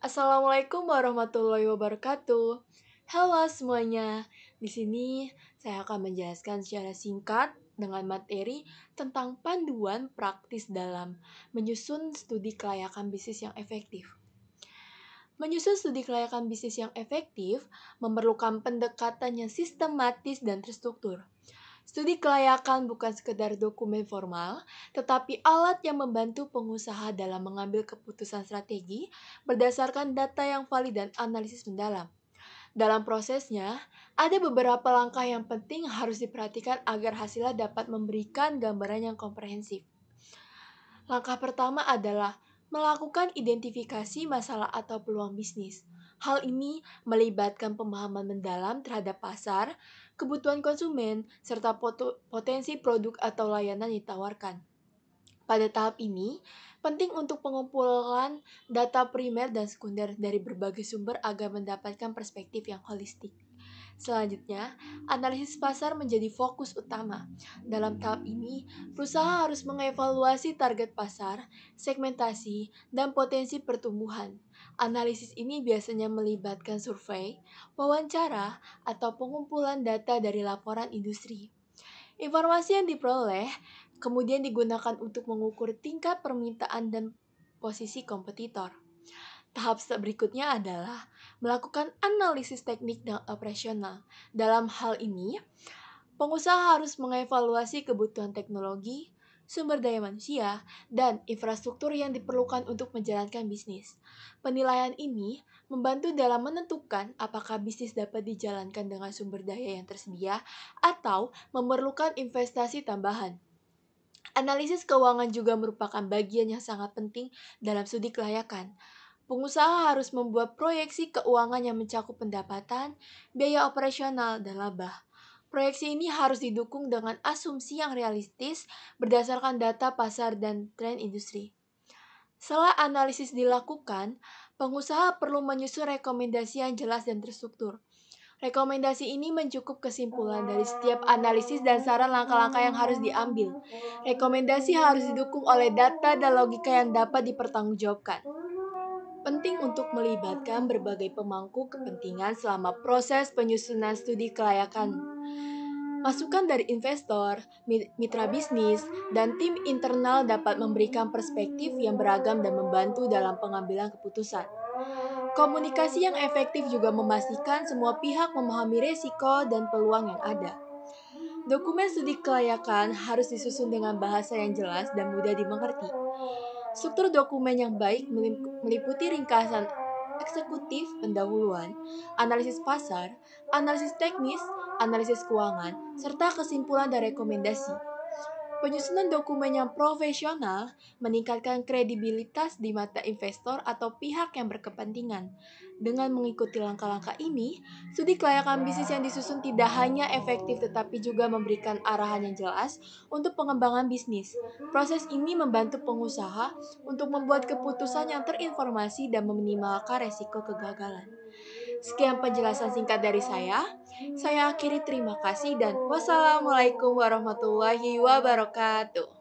Assalamualaikum warahmatullahi wabarakatuh. Halo semuanya. Di sini saya akan menjelaskan secara singkat dengan materi tentang panduan praktis dalam menyusun studi kelayakan bisnis yang efektif. Menyusun studi kelayakan bisnis yang efektif memerlukan pendekatan yang sistematis dan terstruktur. Studi kelayakan bukan sekedar dokumen formal, tetapi alat yang membantu pengusaha dalam mengambil keputusan strategi berdasarkan data yang valid dan analisis mendalam. Dalam prosesnya, ada beberapa langkah yang penting harus diperhatikan agar hasilnya dapat memberikan gambaran yang komprehensif. Langkah pertama adalah melakukan identifikasi masalah atau peluang bisnis. Hal ini melibatkan pemahaman mendalam terhadap pasar, kebutuhan konsumen, serta potensi produk atau layanan yang ditawarkan. Pada tahap ini, penting untuk pengumpulan data primer dan sekunder dari berbagai sumber agar mendapatkan perspektif yang holistik. Selanjutnya, analisis pasar menjadi fokus utama. Dalam tahap ini, perusahaan harus mengevaluasi target pasar, segmentasi, dan potensi pertumbuhan. Analisis ini biasanya melibatkan survei, wawancara, atau pengumpulan data dari laporan industri. Informasi yang diperoleh kemudian digunakan untuk mengukur tingkat permintaan dan posisi kompetitor. Tahap berikutnya adalah melakukan analisis teknik dan operasional. Dalam hal ini, pengusaha harus mengevaluasi kebutuhan teknologi, sumber daya manusia, dan infrastruktur yang diperlukan untuk menjalankan bisnis. Penilaian ini membantu dalam menentukan apakah bisnis dapat dijalankan dengan sumber daya yang tersedia atau memerlukan investasi tambahan. Analisis keuangan juga merupakan bagian yang sangat penting dalam studi kelayakan. Pengusaha harus membuat proyeksi keuangan yang mencakup pendapatan, biaya operasional, dan laba. Proyeksi ini harus didukung dengan asumsi yang realistis berdasarkan data pasar dan tren industri. Setelah analisis dilakukan, pengusaha perlu menyusun rekomendasi yang jelas dan terstruktur. Rekomendasi ini mencukup kesimpulan dari setiap analisis dan saran langkah-langkah yang harus diambil. Rekomendasi harus didukung oleh data dan logika yang dapat dipertanggungjawabkan. Penting untuk melibatkan berbagai pemangku kepentingan selama proses penyusunan studi kelayakan. Masukan dari investor, mitra bisnis, dan tim internal dapat memberikan perspektif yang beragam dan membantu dalam pengambilan keputusan. Komunikasi yang efektif juga memastikan semua pihak memahami risiko dan peluang yang ada. Dokumen studi kelayakan harus disusun dengan bahasa yang jelas dan mudah dimengerti. Struktur dokumen yang baik meliputi ringkasan eksekutif pendahuluan, analisis pasar, analisis teknis, analisis keuangan, serta kesimpulan dan rekomendasi. Penyusunan dokumen yang profesional meningkatkan kredibilitas di mata investor atau pihak yang berkepentingan. Dengan mengikuti langkah-langkah ini, studi kelayakan bisnis yang disusun tidak hanya efektif tetapi juga memberikan arahan yang jelas untuk pengembangan bisnis. Proses ini membantu pengusaha untuk membuat keputusan yang terinformasi dan meminimalkan resiko kegagalan. Sekian penjelasan singkat dari saya. Saya akhiri terima kasih dan wassalamualaikum warahmatullahi wabarakatuh.